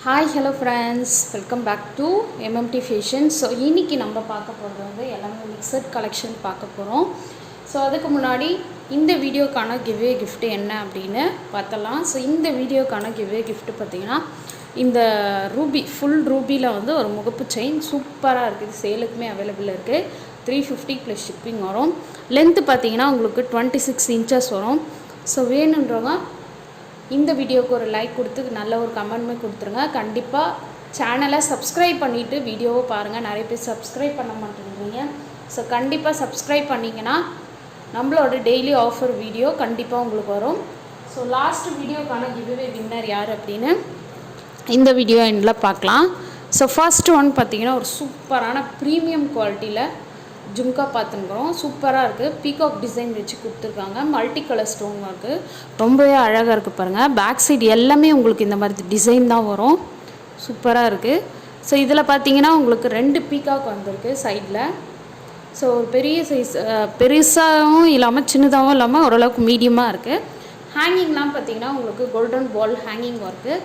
Hi hello friends, welcome back to MMT fashion. So இன்றைக்கி நம்ம பார்க்க போகிறது வந்து எல்லாமே மிக்சட் கலெக்ஷன் பார்க்க போகிறோம். ஸோ அதுக்கு முன்னாடி இந்த வீடியோக்கான கிவ்வே கிஃப்ட்டு என்ன அப்படின்னு பார்த்தலாம். ஸோ இந்த வீடியோக்கான கிவ்வே கிஃப்ட்டு பார்த்திங்கன்னா இந்த ரூபி ஃபுல் ரூபியில் வந்து ஒரு முகப்பு செயின் சூப்பராக இருக்குது. சேலுக்குமே அவைலபிள் இருக்குது. 350 ப்ளஸ் ஷிப்பிங் வரும். லென்த்து பார்த்திங்கன்னா உங்களுக்கு 26 இன்ச்சஸ் வரும். ஸோ வேணுன்றவங்க இந்த வீடியோவுக்கு ஒரு லைக் கொடுத்து நல்ல ஒரு கமெண்ட்மே கொடுத்துருங்க. கண்டிப்பாக சேனலை சப்ஸ்கிரைப் பண்ணிவிட்டு வீடியோவை பாருங்கள். நிறைய பேர் சப்ஸ்கிரைப் பண்ண மாட்டேங்கிறீங்க. ஸோ கண்டிப்பாக சப்ஸ்கிரைப் பண்ணிங்கன்னா நம்மளோட டெய்லி ஆஃபர் வீடியோ கண்டிப்பாக உங்களுக்கு வரும். ஸோ லாஸ்ட் வீடியோக்கான கிவ்வே வின்னர் யார் அப்படின்னு இந்த வீடியோ எண்டில் பார்க்கலாம். ஸோ ஃபர்ஸ்ட் ஒன் பார்த்திங்கன்னா ஒரு சூப்பரான ப்ரீமியம் குவாலிட்டியில் ஜும்கா பார்த்துக்கிறோம். சூப்பராக இருக்குது. பீகாக் டிசைன் வச்சு கொடுத்துருக்காங்க. மல்டி கலர் ஸ்டோன் ஒர்க்கு ரொம்பவே அழகாக இருக்குது பாருங்கள். பேக் சைடு எல்லாமே உங்களுக்கு இந்த மாதிரி டிசைன் தான் வரும். சூப்பராக இருக்குது. ஸோ இதில் பார்த்தீங்கன்னா உங்களுக்கு 2 பீகாக் வந்திருக்கு சைடில். ஸோ ஒரு பெரிய சைஸ், பெருசாகவும் இல்லாமல் சின்னதாகவும் இல்லாமல் ஓரளவுக்கு மீடியமாக இருக்குது. ஹேங்கிங்லாம் பார்த்தீங்கன்னா உங்களுக்கு golden ball hanging work.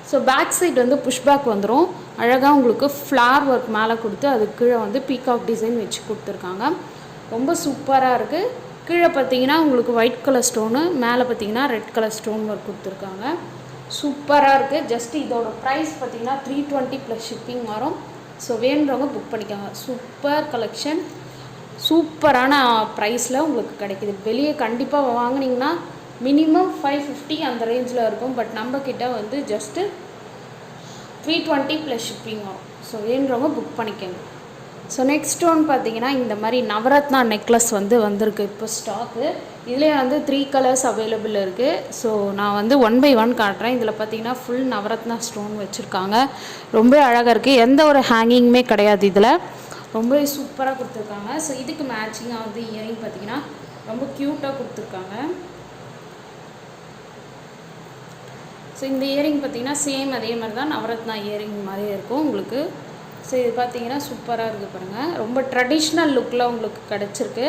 So back side வந்து புஷ்பேக் வந்துடும். அழகாக உங்களுக்கு ஃப்ளார் ஒர்க் மேலே கொடுத்து அதுக்கு கீழே வந்து பீகாக் டிசைன் வச்சு கொடுத்துருக்காங்க. ரொம்ப சூப்பராக இருக்குது. கீழே பார்த்தீங்கன்னா உங்களுக்கு ஒயிட் கலர் ஸ்டோனு, மேலே பார்த்தீங்கன்னா ரெட் கலர் ஸ்டோன் ஒர்க் கொடுத்துருக்காங்க. சூப்பராக இருக்குது. ஜஸ்ட் இதோட ப்ரைஸ் பார்த்தீங்கன்னா 320 ப்ளஸ் ஷிப்பிங் வரும். ஸோ வேணுறவங்க புக் பண்ணிக்கோங்க. சூப்பர் கலெக்ஷன், சூப்பரான ப்ரைஸில் உங்களுக்கு கிடைக்கிது. வெளியே கண்டிப்பாக வாங்கினீங்கன்னா மினிமம் 550 அந்த ரேஞ்சில் இருக்கும். பட் நம்மக்கிட்ட வந்து ஜஸ்ட்டு 320 ப்ளஸ் ஷிப்பிங் வரும். ஸோ வேணுறவங்க புக் பண்ணிக்கோங்க. ஸோ நெக்ஸ்ட் ஒன் பார்த்தீங்கன்னா இந்த மாதிரி நவரத்னா நெக்லஸ் வந்திருக்கு இப்போ ஸ்டாக்கு. இதிலே வந்து 3 கலர்ஸ் அவைலபிள் இருக்குது. ஸோ நான் வந்து 1 by 1 காட்டுறேன். இதில் பார்த்தீங்கன்னா ஃபுல் நவரத்னா ஸ்டோன் வச்சுருக்காங்க. ரொம்ப அழகாக இருக்குது. எந்த ஒரு ஹேங்கிங்குமே கிடையாது. இதில் ரொம்பவே சூப்பராக கொடுத்துருக்காங்க. ஸோ இதுக்கு மேட்சிங்காக வந்து இயரிங் பார்த்தீங்கன்னா ரொம்ப க்யூட்டாக கொடுத்துருக்காங்க. ஸோ இந்த இயரிங் பார்த்திங்கன்னா சேம் அதே மாதிரி தான் நவரத்னா இயரிங் மாதிரியே இருக்கும் உங்களுக்கு. ஸோ இது பார்த்திங்கன்னா சூப்பராக இருக்குது பாருங்கள். ரொம்ப ட்ரெடிஷ்னல் லுக்கில் உங்களுக்கு கிடச்சிருக்கு.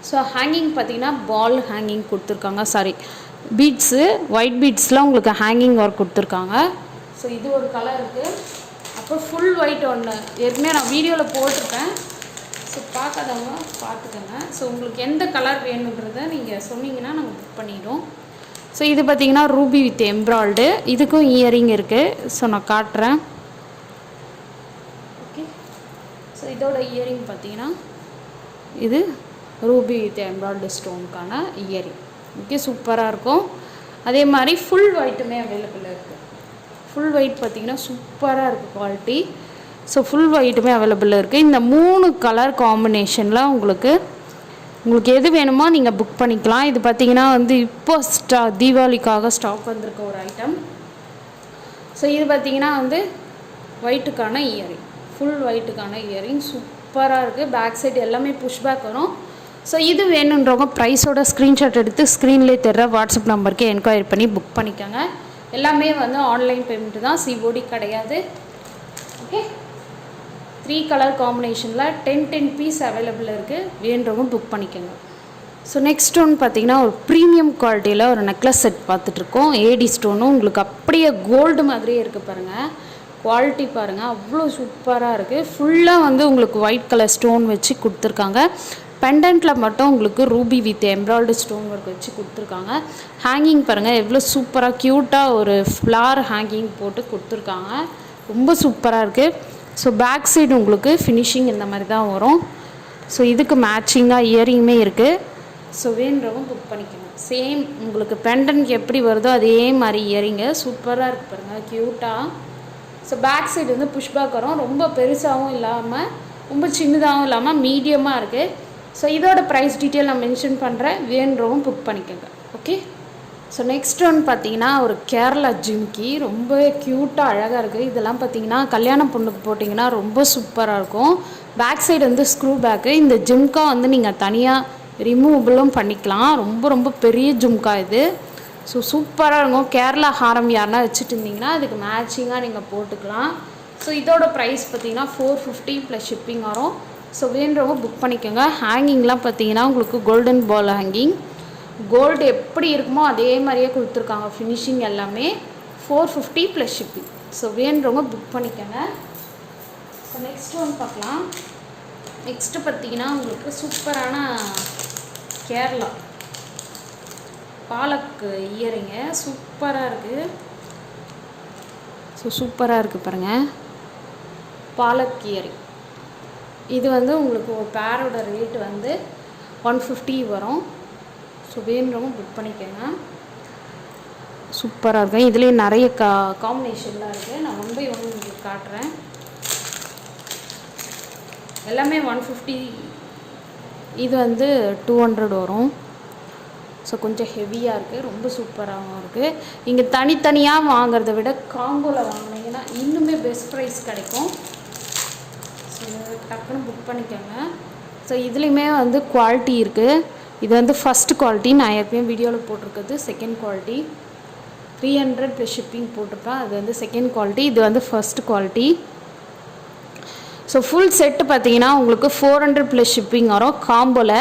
ஸோ ஹேங்கிங் பார்த்திங்கன்னா பால் ஹேங்கிங் கொடுத்துருக்காங்க. சாரி, பீட்ஸு ஒயிட் பீட்ஸ்லாம் உங்களுக்கு ஹேங்கிங் ஒர்க் கொடுத்துருக்காங்க. ஸோ இது ஒரு கலர் இருக்குது. அப்புறம் ஃபுல் ஒயிட் ஒன்று ஏற்கனவே நான் வீடியோவில் போட்டிருக்கேன். ஸோ பார்க்காதவங்க பார்த்துக்கோங்க. ஸோ உங்களுக்கு எந்த கலர் வேணுன்றதை நீங்கள் சொன்னீங்கன்னா நாங்கள் புக் பண்ணிவிடுவோம். ஸோ இது பார்த்திங்கன்னா ரூபி வித் எம்ப்ராய்டு. இதுக்கும் இயரிங் இருக்குது. ஸோ நான் காட்டுறேன். ஓகே, ஸோ இதோட இயரிங் பார்த்திங்கன்னா இது ரூபி வித் எம்ப்ராய்டு ஸ்டோனுக்கான இயரிங். ஓகே, சூப்பராக இருக்கும். அதே மாதிரி ஃபுல் ஒயிட்டுமே அவைலபிள் இருக்குது. ஃபுல் ஒயிட் பார்த்திங்கன்னா சூப்பராக இருக்குது குவாலிட்டி. ஸோ ஃபுல் ஒயிட்டுமே அவைலபிள் இருக்குது. இந்த 3 கலர் காம்பினேஷனில் உங்களுக்கு எது வேணுமோ நீங்கள் புக் பண்ணிக்கலாம். இது பார்த்திங்கன்னா வந்து இப்போ தீபாவளிக்காக ஸ்டாக் வந்திருக்க ஒரு ஐட்டம். ஸோ இது பார்த்திங்கன்னா வந்து ஒயிட்டுக்கான இயரிங், ஃபுல் ஒயிட்டுக்கான இயரிங் சூப்பராக இருக்குது. பேக் சைடு எல்லாமே புஷ்பேக் வரும். ஸோ இது வேணுன்றவங்க ப்ரைஸோட ஸ்க்ரீன்ஷாட் எடுத்து ஸ்க்ரீன்லேயே தெரிற வாட்ஸ்அப் நம்பருக்கு என்கொயரி பண்ணி புக் பண்ணிக்கோங்க. எல்லாமே வந்து ஆன்லைன் பேமெண்ட்டு தான், COD கிடையாது. ஓகே, 3 கலர் காம்பினேஷனில் 10 பீஸ் அவைலபிள் இருக்குது. வேணுறவங்க புக் பண்ணிக்கோங்க. ஸோ நெக்ஸ்ட் ஒன்று பார்த்திங்கன்னா ஒரு ப்ரீமியம் குவாலிட்டியில் ஒரு நெக்லஸ் செட் பார்த்துட்ருக்கோம். ஏடி ஸ்டோனும் உங்களுக்கு அப்படியே கோல்டு மாதிரியே இருக்குது பாருங்கள். குவாலிட்டி பாருங்கள், அவ்வளோ சூப்பராக இருக்குது. ஃபுல்லாக வந்து உங்களுக்கு ஒயிட் கலர் ஸ்டோன் வச்சு கொடுத்துருக்காங்க. பெண்டண்ட்டில் மட்டும் உங்களுக்கு ரூபி வித் எம்ப்ராய்டு ஸ்டோன் ஒர்க் வச்சு கொடுத்துருக்காங்க. ஹேங்கிங் பாருங்கள் எவ்வளோ சூப்பராக க்யூட்டாக ஒரு ஃப்ளார் ஹேங்கிங் போட்டு கொடுத்துருக்காங்க. ரொம்ப சூப்பராக இருக்குது. ஸோ பேக் சைடு உங்களுக்கு ஃபினிஷிங் இந்த மாதிரி தான் வரும். ஸோ இதுக்கு மேட்சிங்காக இயரிங்குமே இருக்குது. ஸோ வேணுறவங்க புக் பண்ணிக்கணும். சேம் உங்களுக்கு பெண்டன்ட் எப்படி வருதோ அதே மாதிரி இயரிங்கு சூப்பராக இருக்குது பாருங்கள், க்யூட்டாக. ஸோ பேக் சைடு வந்து புஷ்பேக் வரும். ரொம்ப பெருசாகவும் இல்லாமல் ரொம்ப சின்னதாகவும் இல்லாமல் மீடியமாக இருக்குது. ஸோ இதோட ப்ரைஸ் டீட்டெயில் நான் மென்ஷன் பண்ணுறேன். வேணுறவங்க புக் பண்ணிக்கோங்க. ஓகே, ஸோ நெக்ஸ்ட் ஒன் பார்த்திங்கன்னா ஒரு கேரளா ஜிம்கி. ரொம்ப க்யூட்டாக அழகாக இருக்குது. இதெல்லாம் பார்த்திங்கன்னா கல்யாண பொண்ணுக்கு போட்டிங்கன்னா ரொம்ப சூப்பராக இருக்கும். பேக் சைடு வந்து ஸ்க்ரூ பேக்கு. இந்த ஜிம்கா வந்து நீங்கள் தனியாக ரிமூவபிளும் பண்ணிக்கலாம். ரொம்ப பெரிய ஜிம்கா இது. ஸோ சூப்பராக இருக்கும். கேரளா ஹாரம் யாருன்னா வச்சுட்டு இருந்தீங்கன்னா அதுக்கு மேட்சிங்காக நீங்கள் போட்டுக்கலாம். ஸோ இதோட ப்ரைஸ் பார்த்திங்கன்னா 450 ப்ளஸ் ஷிப்பிங் வரும். ஸோ வேணுறவங்க புக் பண்ணிக்கோங்க. ஹேங்கிங்லாம் பார்த்திங்கன்னா உங்களுக்கு கோல்டன் பால் ஹேங்கிங், கோல்டு எப்படி இருக்குமோ அதே மாதிரியே கொடுத்துருக்காங்க. ஃபினிஷிங் எல்லாமே 450 ப்ளஸ் ஷிப்பிங். ஸோ வேணுறவங்க புக் பண்ணிக்கோங்க. ஸோ நெக்ஸ்ட் ஒன் பார்க்கலாம். நெக்ஸ்ட்டு பார்த்தீங்கன்னா உங்களுக்கு சூப்பரான கேரளா பாலக்கு இயரிங்க சூப்பராக இருக்குது. ஸோ சூப்பராக இருக்குது பாருங்கள், பாலக் இயரிங். இது வந்து உங்களுக்கு ஒரு பேரோட ரேட்டு வந்து 150 வரும். ஸோ வேணுறவங்க புக் பண்ணிக்கோங்க. சூப்பராக இருக்கும். இதுலேயே நிறைய காம்பினேஷன்லாம் இருக்குது. நான் 1 by 1 உங்களுக்கு காட்டுறேன். எல்லாமே 150. இது வந்து 200 வரும். ஸோ கொஞ்சம் ஹெவியாக இருக்குது, ரொம்ப சூப்பராகவும் இருக்குது. இங்கே தனித்தனியாக வாங்கிறத விட காம்போவில் வாங்கினீங்கன்னா இன்னுமே பெஸ்ட் ப்ரைஸ் கிடைக்கும். ஸோ டக்குன்னு புக் பண்ணிக்கோங்க. ஸோ இதுலேயுமே வந்து குவாலிட்டி இருக்குது. இது வந்து ஃபஸ்ட்டு குவாலிட்டி, நான் ஏற்கனவே வீடியோவில் போட்டிருக்கிறது செகண்ட் குவாலிட்டி. 300 + ஷிப்பிங் போட்டிருப்பேன், அது வந்து செகண்ட் குவாலிட்டி. இது வந்து first quality. So full set பார்த்தீங்கன்னா உங்களுக்கு 400 + ஷிப்பிங் வரும் காம்போவில்.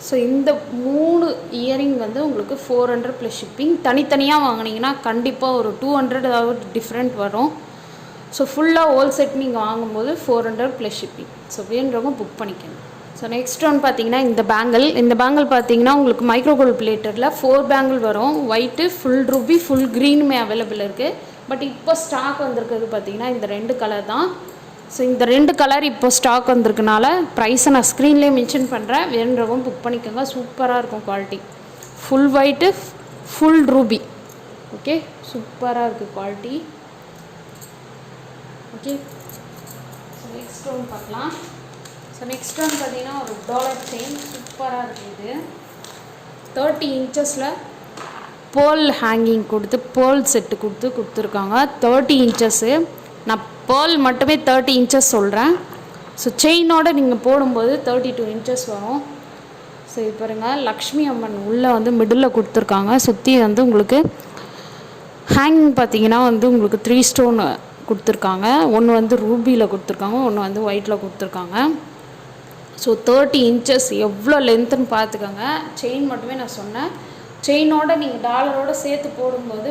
ஸோ இந்த 3 இயரிங் வந்து உங்களுக்கு 400 + ஷிப்பிங். தனித்தனியாக வாங்கினீங்கன்னா கண்டிப்பாக ஒரு 200 டிஃப்ரெண்ட் வரும். ஸோ ஃபுல்லாக ஹோல் செட் நீங்கள் வாங்கும்போது 400 + ஷிப்பிங். ஸோ வேணுறவங்க புக் பண்ணிக்கணும். ஸோ நெக்ஸ்ட் ஒன் பார்த்தீங்கன்னா இந்த பேங்கிள் பார்த்தீங்கன்னா உங்களுக்கு மைக்ரோ கோல்ட் பிளேட்டரில் 4 பேங்கிள் வரும். ஒயிட்டு, ஃபுல் ரூபி, ஃபுல் க்ரீனுமே அவைலபிள் இருக்குது. பட் இப்போ ஸ்டாக் வந்திருக்கிறது பார்த்தீங்கன்னா இந்த 2 கலர் தான். ஸோ இந்த 2 கலர் இப்போ ஸ்டாக் வந்திருக்கனால ப்ரைஸை நான் ஸ்க்ரீன்லேயே மென்ஷன் பண்ணுறேன். வேணுறவங்க புக் பண்ணிக்கோங்க. சூப்பராக இருக்கும் quality. Full white, full Ruby. Okay, சூப்பராக இருக்குது quality. Okay, so next one பார்க்கலாம். ஸோ நெக்ஸ்ட் ஒன் பார்த்தீங்கன்னா ஒரு டாலர் செயின் சூப்பராக இருக்குது. 30 இன்ச்சஸில் பேர்ல் ஹேங்கிங் கொடுத்து பேர்ல் செட்டு கொடுத்துருக்காங்க. 30 இன்ச்சஸ்ஸு. நான் பேர்ல் மட்டுமே 30 இன்ச்சஸ் சொல்கிறேன். ஸோ செயினோடு நீங்கள் போடும்போது 32 இன்ச்சஸ் வரும். ஸோ இது பாருங்கள், லக்ஷ்மி அம்மன் உள்ளே வந்து மிடில் கொடுத்துருக்காங்க. சுற்றி வந்து உங்களுக்கு ஹேங்கிங் பார்த்தீங்கன்னா வந்து உங்களுக்கு 3 ஸ்டோன் கொடுத்துருக்காங்க. ஒன்று வந்து ரூபியில் கொடுத்துருக்காங்க, ஒன்று வந்து ஒயிட்டில் கொடுத்துருக்காங்க. ஸோ 30 இன்ச்சஸ் எவ்வளோ லென்த்துன்னு பார்த்துக்கோங்க. செயின் மட்டுமே நான் சொன்னேன். செயினோடு நீங்கள் டாலரோடு சேர்த்து போடும்போது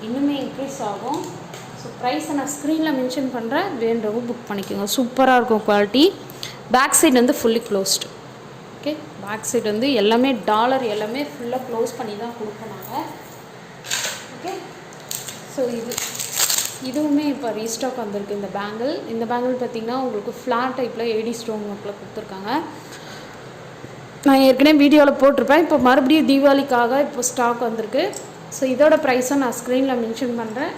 இன்னுமே இன்க்ரீஸ் ஆகும். ஸோ ப்ரைஸை நான் ஸ்க்ரீனில் மென்ஷன் பண்ணுறேன். வேணுறவங்க புக் பண்ணிக்கோங்க. சூப்பராக இருக்கும் குவாலிட்டி. பேக் சைடு வந்து fully closed. Okay, back side வந்து எல்லாமே டாலர் எல்லாமே ஃபுல்லாக க்ளோஸ் பண்ணி தான் கொடுப்போம். ஓகே, ஸோ இதுவுமே இப்போ ரீஸ்டாக் வந்திருக்கு. இந்த பேங்கிள் பார்த்திங்கன்னா உங்களுக்கு ஃப்ளாட் டைப்பில் 80 ஸ்டோன் ஒர்க்கில் கொடுத்துருக்காங்க. நான் ஏற்கனவே வீடியோவில் போட்டிருப்பேன். இப்போ மறுபடியும் தீபாவளிக்காக இப்போ ஸ்டாக் வந்திருக்கு. ஸோ இதோட ப்ரைஸை நான் ஸ்க்ரீனில் மென்ஷன் பண்ணுறேன்.